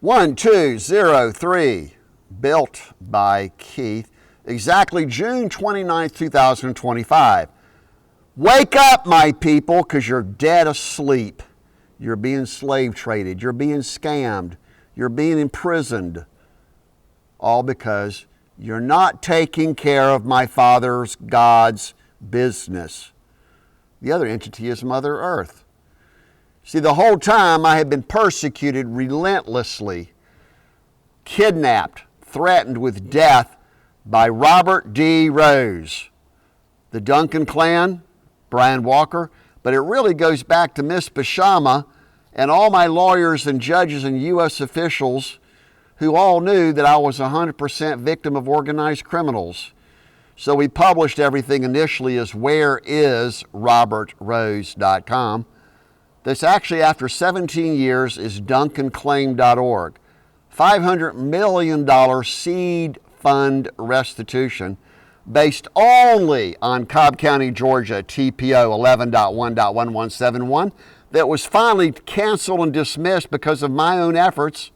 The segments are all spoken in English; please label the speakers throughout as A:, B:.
A: 1203, built by Keith, exactly June 29th, 2025. Wake up, my people, because you're dead asleep. You're being slave traded. You're being scammed. You're being imprisoned. All because you're not taking care of my Father's, God's business. The other entity is Mother Earth. See, the whole time I had been persecuted relentlessly, kidnapped, threatened with death by Robert D. Rose, the Duncan clan, Brian Walker, but it really goes back to Miss Bashama and all my lawyers and judges and U.S. officials who all knew that I was 100% victim of organized criminals. So we published everything initially as whereisrobertrose.com. That's actually, after 17 years, is DuncanClaim.org. $500 million seed fund restitution based only on Cobb County, Georgia, TPO 11.1.1171 that was finally canceled and dismissed because of my own efforts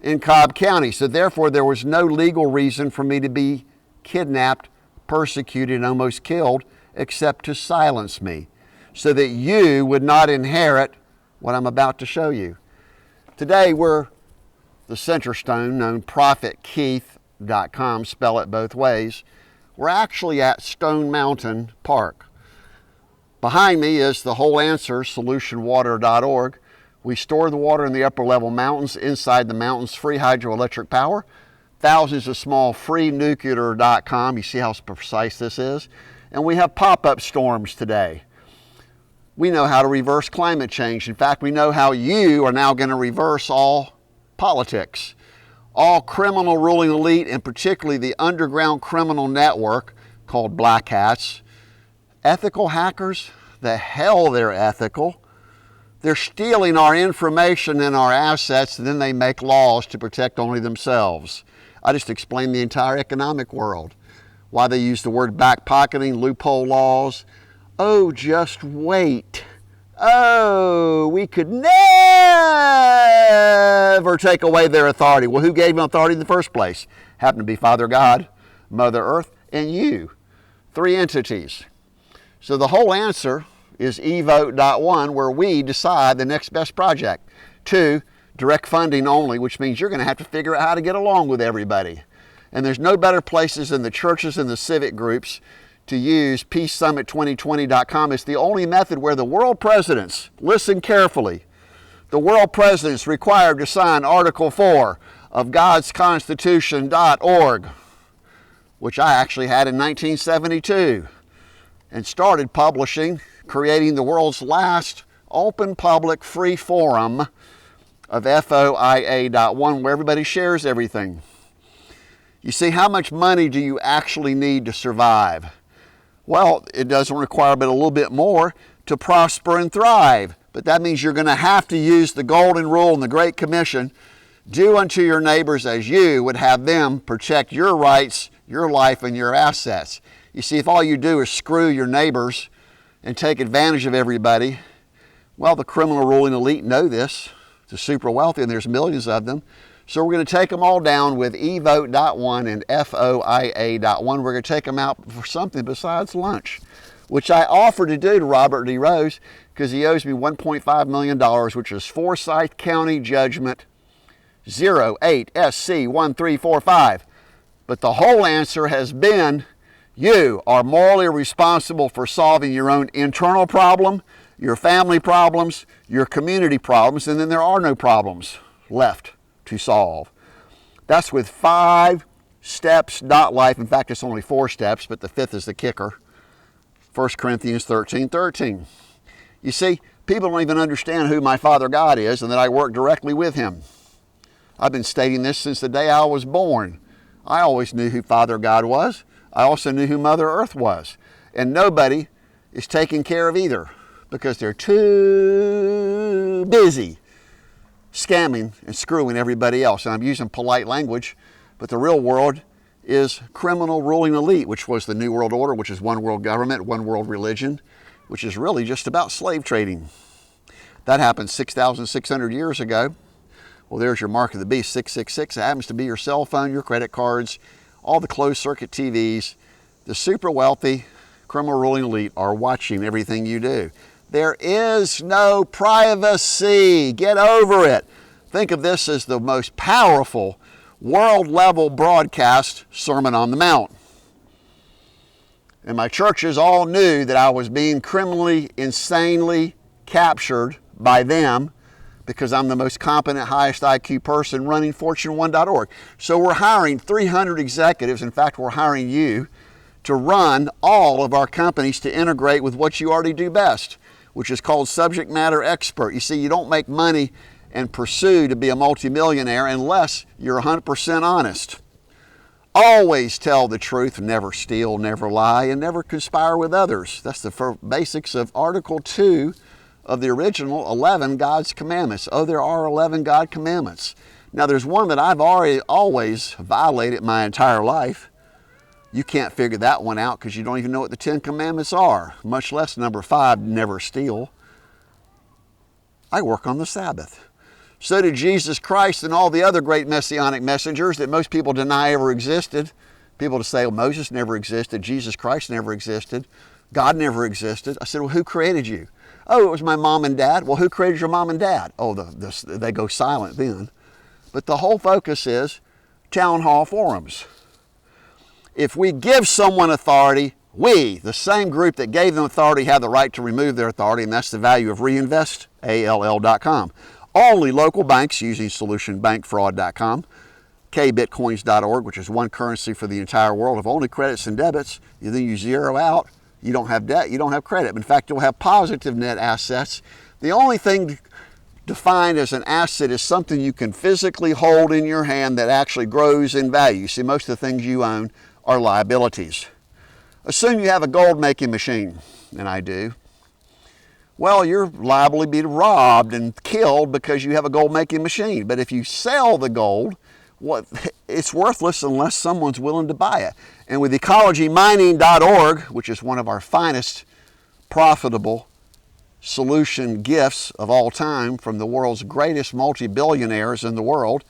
A: in Cobb County. So therefore, there was no legal reason for me to be kidnapped, persecuted, and almost killed, except to silence me, so that you would not inherit what I'm about to show you. Today, we're the center stone, known prophetkeith.com, spell it both ways. We're actually at Stone Mountain Park. Behind me is the whole answer, solutionwater.org. We store the water in the upper level mountains. Inside the mountains, free hydroelectric power. Thousands of small free nuclear.com. You see how precise this is? And we have pop-up storms today. We know how to reverse climate change. In fact, we know how you are now going to reverse all politics. All criminal ruling elite, and particularly the underground criminal network called Black Hats. Ethical hackers? The hell they're ethical. They're stealing our information and our assets, and then they make laws to protect only themselves. I just explained the entire economic world. Why they use the word backpocketing, loophole laws. Oh, just wait. Oh, we could never take away their authority. Well, who gave them authority in the first place? Happened to be Father God, Mother Earth, and you. Three entities. So the whole answer is Evote.one, where we decide the next best project. 2, direct funding only, which means you're going to have to figure out how to get along with everybody. And there's no better places than the churches and the civic groups to use. PeaceSummit2020.com is the only method where the world presidents, listen carefully, the world presidents required to sign Article 4 of God's Constitution.org, which I actually had in 1972, and started publishing, creating the world's last open public free forum of FOIA.ONE, where everybody shares everything. You see, how much money do you actually need to survive? Well, it doesn't require but a little bit more to prosper and thrive. But that means you're going to have to use the golden rule and the Great Commission. Do unto your neighbors as you would have them protect your rights, your life, and your assets. You see, if all you do is screw your neighbors and take advantage of everybody, well, the criminal ruling elite know this. The super wealthy, and there's millions of them. So we're going to take them all down with Evote.one and FOIA.ONE. We're going to take them out for something besides lunch, which I offered to do to Robert D. Rose because he owes me $1.5 million, which is Forsyth County Judgment 08SC1345. But the whole answer has been, you are morally responsible for solving your own internal problem, your family problems, your community problems, and then there are no problems left to solve. That's with 5 steps, not life. In fact, it's only 4 steps, but the 5th is the kicker. 1 Corinthians 13:13. You see, people don't even understand who my Father God is and that I work directly with him. I've been stating this since the day I was born. I always knew who Father God was. I also knew who Mother Earth was. And nobody is taking care of either because they're too busy scamming and screwing everybody else. And I'm using polite language, but the real world is criminal ruling elite, which was the New World Order, which is one world government, one world religion, which is really just about slave trading. That happened 6,600 years ago Well, there's your mark of the beast, 666. It happens to be your cell phone, your credit cards, all the closed circuit TVs. The super wealthy, criminal ruling elite are watching everything you do. There is no privacy. Get over it. Think of this as the most powerful world-level broadcast Sermon on the Mount. And my churches all knew that I was being criminally, insanely captured by them because I'm the most competent, highest IQ person running Fortune1.org. So we're hiring 300 executives. In fact, we're hiring you to run all of our companies to integrate with what you already do best, which is called subject matter expert. You see, you don't make money and pursue to be a multimillionaire unless you're 100% honest. Always tell the truth, never steal, never lie, and never conspire with others. That's the basics of Article 2 of the original 11 God's commandments. Oh, there are 11 God commandments. Now, there's one that I've always violated my entire life. You can't figure that one out because you don't even know what the 10 commandments are, much less number 5, never steal. I work on the Sabbath. So did Jesus Christ and all the other great messianic messengers that most people deny ever existed. People to say, well, Moses never existed, Jesus Christ never existed, God never existed. I said, well, who created you? Oh, it was my mom and dad. Well, who created your mom and dad? Oh, they go silent then. But the whole focus is town hall forums. If we give someone authority, we, the same group that gave them authority, have the right to remove their authority, and that's the value of reinvestall.com. Only local banks using solutionbankfraud.com, kbitcoins.org, which is one currency for the entire world of only credits and debits. Then you zero out. You don't have debt, you don't have credit. In fact, you'll have positive net assets. The only thing defined as an asset is something you can physically hold in your hand that actually grows in value. See, most of the things you own are liabilities. Assume you have a gold making machine, and I do. Well, you're liable to be robbed and killed because you have a gold making machine. But if you sell the gold, it's worthless unless someone's willing to buy it. And with ecologymining.org, which is one of our finest profitable solution gifts of all time from the world's greatest multi-billionaires in the world,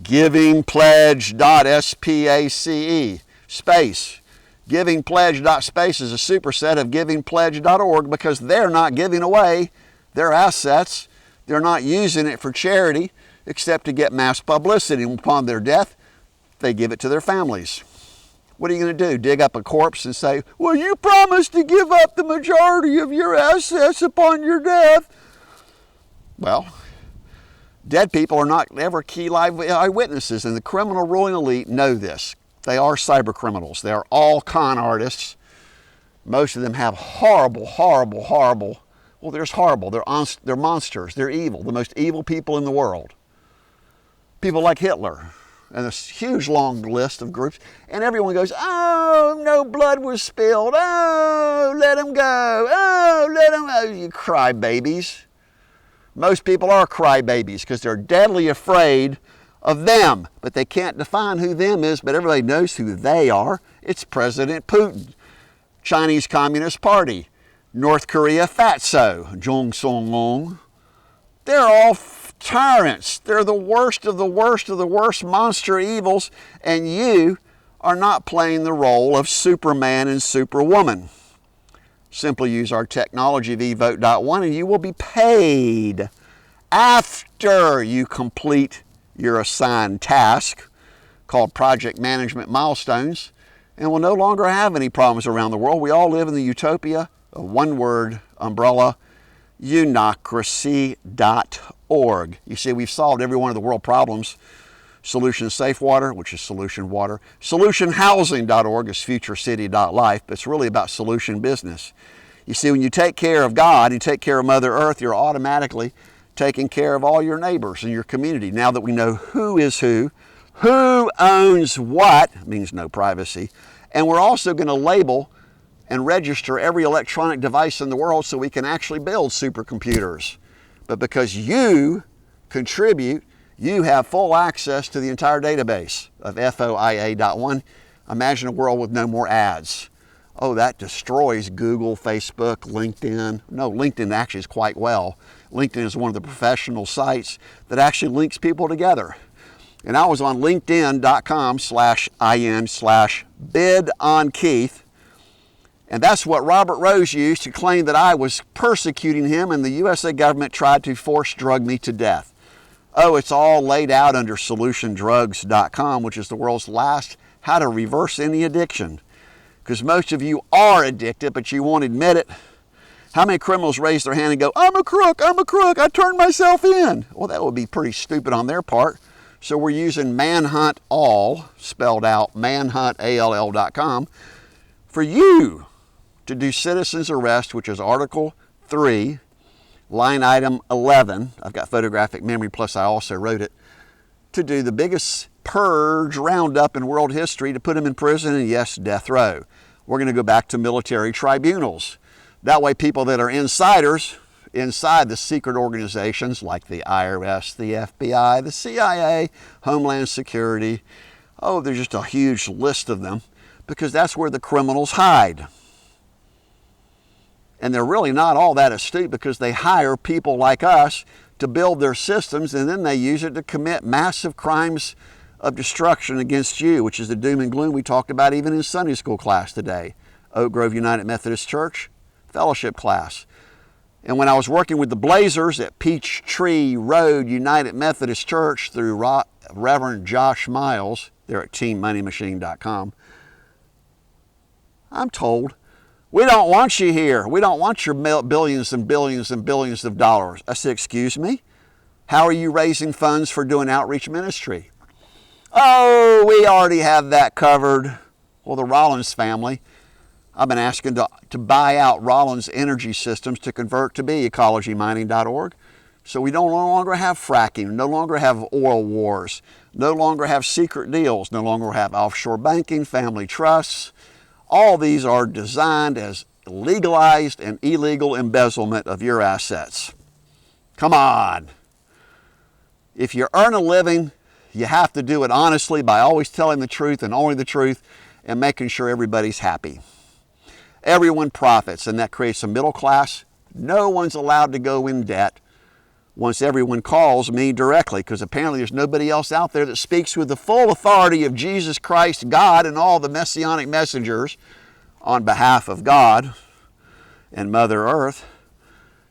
A: givingpledge.space, space. Givingpledge.space is a superset of givingpledge.org because they're not giving away their assets. They're not using it for charity except to get mass publicity. And upon their death, they give it to their families. What are you going to do? Dig up a corpse and say, well, you promised to give up the majority of your assets upon your death. Well, dead people are not ever key live eyewitnesses, and the criminal ruling elite know this. They are cyber criminals. They are all con artists. Most of them have horrible, well, there's horrible. They're monsters. They're evil, the most evil people in the world. People like Hitler, and this huge long list of groups, and everyone goes, oh, no blood was spilled, oh, let him go, oh, let him go. You crybabies. Most people are crybabies because they're deadly afraid of them, but they can't define who them is, but everybody knows who they are. It's President Putin, Chinese Communist Party, North Korea Fatso, Jong Song-Long. They're all tyrants. They're the worst of the worst of the worst monster evils, and you are not playing the role of Superman and Superwoman. Simply use our technology of Evote.one and you will be paid after you complete your assigned task called project management milestones, and will no longer have any problems around the world. We all live in the utopia of one-word umbrella, unocracy.org. You see, we've solved every one of the world problems. Solution Safe Water, which is Solution Water. Solutionhousing.org is futurecity.life, but it's really about solution business. You see, when you take care of God, you take care of Mother Earth, you're automatically taking care of all your neighbors and your community. Now that we know who is who owns what, means no privacy, and we're also going to label and register every electronic device in the world so we can actually build supercomputers. But because you contribute, you have full access to the entire database of FOIA.ONE. Imagine a world with no more ads. Oh, that destroys Google, Facebook, LinkedIn. No, LinkedIn actually is quite well. LinkedIn is one of the professional sites that actually links people together. And I was on LinkedIn.com/in/bidonkeith. And that's what Robert Rose used to claim that I was persecuting him and the USA government tried to force drug me to death. Oh, it's all laid out under solutiondrugs.com, which is the world's last how to reverse any addiction. Because most of you are addicted, but you won't admit it. How many criminals raise their hand and go, I'm a crook, I turned myself in? Well, that would be pretty stupid on their part. So we're using Manhunt All, spelled out manhuntall.com, for you to do citizen's arrest, which is Article 3, line item 11. I've got photographic memory, plus I also wrote it, to do the biggest purge roundup in world history, to put them in prison and, yes, death row. We're going to go back to military tribunals. That way people that are insiders inside the secret organizations like the IRS, the FBI, the CIA, Homeland Security, oh, there's just a huge list of them, because that's where the criminals hide. And they're really not all that astute, because they hire people like us to build their systems, and then they use it to commit massive crimes of destruction against you, which is the doom and gloom we talked about even in Sunday school class today. Oak Grove United Methodist Church fellowship class. And when I was working with the Blazers at Peachtree Road United Methodist Church through Reverend Josh Miles, they're at teammoneymachine.com, I'm told, we don't want you here. We don't want your billions and billions and billions of dollars. I said, excuse me? How are you raising funds for doing outreach ministry? Oh, we already have that covered. Well, the Rollins family, I've been asking to buy out Rollins Energy Systems to convert to be ecologymining.org. So we no longer have fracking, no longer have oil wars, no longer have secret deals, no longer have offshore banking, family trusts. All these are designed as legalized and illegal embezzlement of your assets. Come on. If you earn a living, you have to do it honestly by always telling the truth and only the truth and making sure everybody's happy. Everyone profits, and that creates a middle class. No one's allowed to go in debt once everyone calls me directly, because apparently there's nobody else out there that speaks with the full authority of Jesus Christ, God, and all the messianic messengers on behalf of God and Mother Earth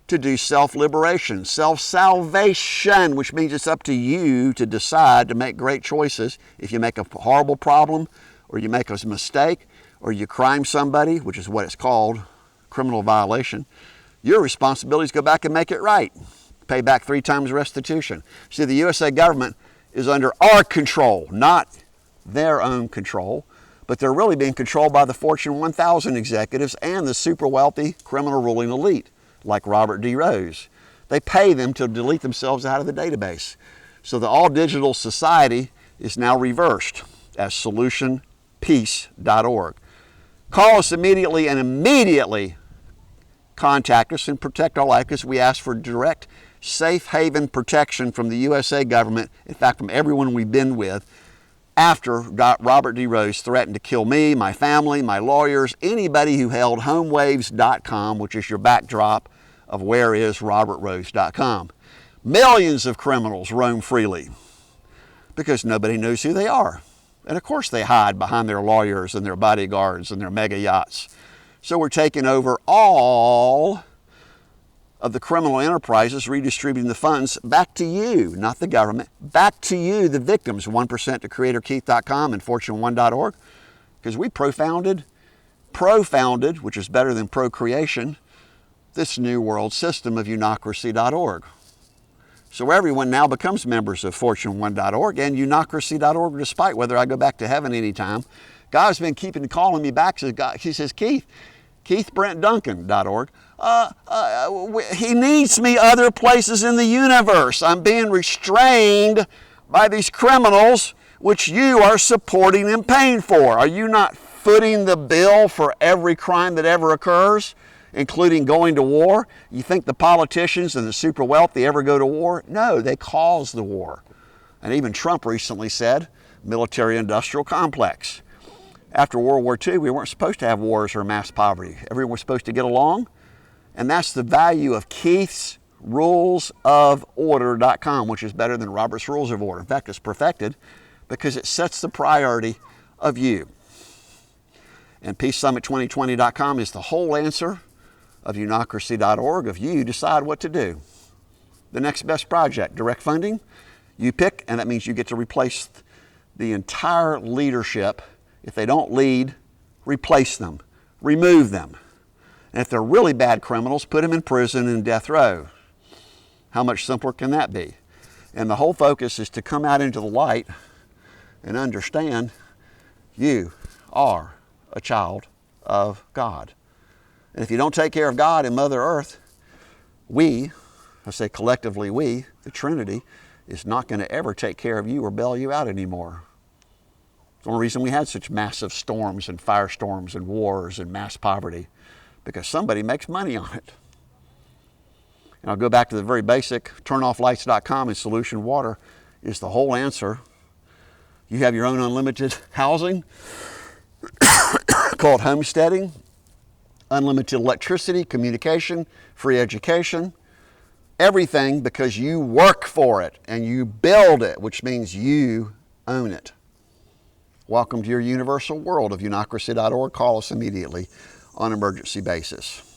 A: to do self-liberation, self-salvation, which means it's up to you to decide to make great choices. If you make a horrible problem, or you make a mistake, or you crime somebody, which is what it's called, criminal violation, your responsibility is to go back and make it right. Pay back 3 times restitution. See, the USA government is under our control, not their own control, but they're really being controlled by the Fortune 1000 executives and the super wealthy criminal ruling elite, like Robert D. Rose. They pay them to delete themselves out of the database. So the all-digital society is now reversed as solutionpeace.org. Call us immediately and immediately contact us and protect our life, because we ask for direct, safe haven protection from the USA government, in fact, from everyone we've been with, after Robert D. Rose threatened to kill me, my family, my lawyers, anybody who held homewaves.com, which is your backdrop of whereisrobertrose.com. Millions of criminals roam freely because nobody knows who they are. And of course they hide behind their lawyers and their bodyguards and their mega yachts. So we're taking over all of the criminal enterprises, redistributing the funds back to you, not the government, back to you, the victims, 1% to CreatorKeith.com and Fortune1.org, because we profounded, which is better than procreation, this new world system of Unocracy.org. So everyone now becomes members of Fortune1.org and Unocracy.org, despite whether I go back to heaven anytime. God's been calling me back. He says, KeithBrentDuncan.org. He needs me other places in the universe. I'm being restrained by these criminals, which you are supporting and paying for. Are you not footing the bill for every crime that ever occurs, including going to war? You think the politicians and the super wealthy ever go to war? No, they cause the war. And even Trump recently said, military-industrial complex. After World War II, we weren't supposed to have wars or mass poverty. Everyone was supposed to get along. And that's the value of Keith's rulesofOrder.com, which is better than Robert's Rules of Order. In fact, it's perfected because it sets the priority of you. And PeaceSummit2020.com is the whole answer of Unocracy.org of you decide what to do. The next best project, direct funding, you pick, and that means you get to replace the entire leadership. If they don't lead, replace them, remove them. And if they're really bad criminals, put them in prison and death row. How much simpler can that be? And the whole focus is to come out into the light and understand you are a child of God. And if you don't take care of God and Mother Earth, we, I say collectively we, the Trinity, is not going to ever take care of you or bail you out anymore. It's the only reason we had such massive storms and firestorms and wars and mass poverty, because somebody makes money on it. And I'll go back to the very basic, turnofflights.com and Solution Water is the whole answer. You have your own unlimited housing called homesteading, unlimited electricity, communication, free education, everything because you work for it and you build it, which means you own it. Welcome to your universal world of Unocracy.org. Call us immediately on an emergency basis.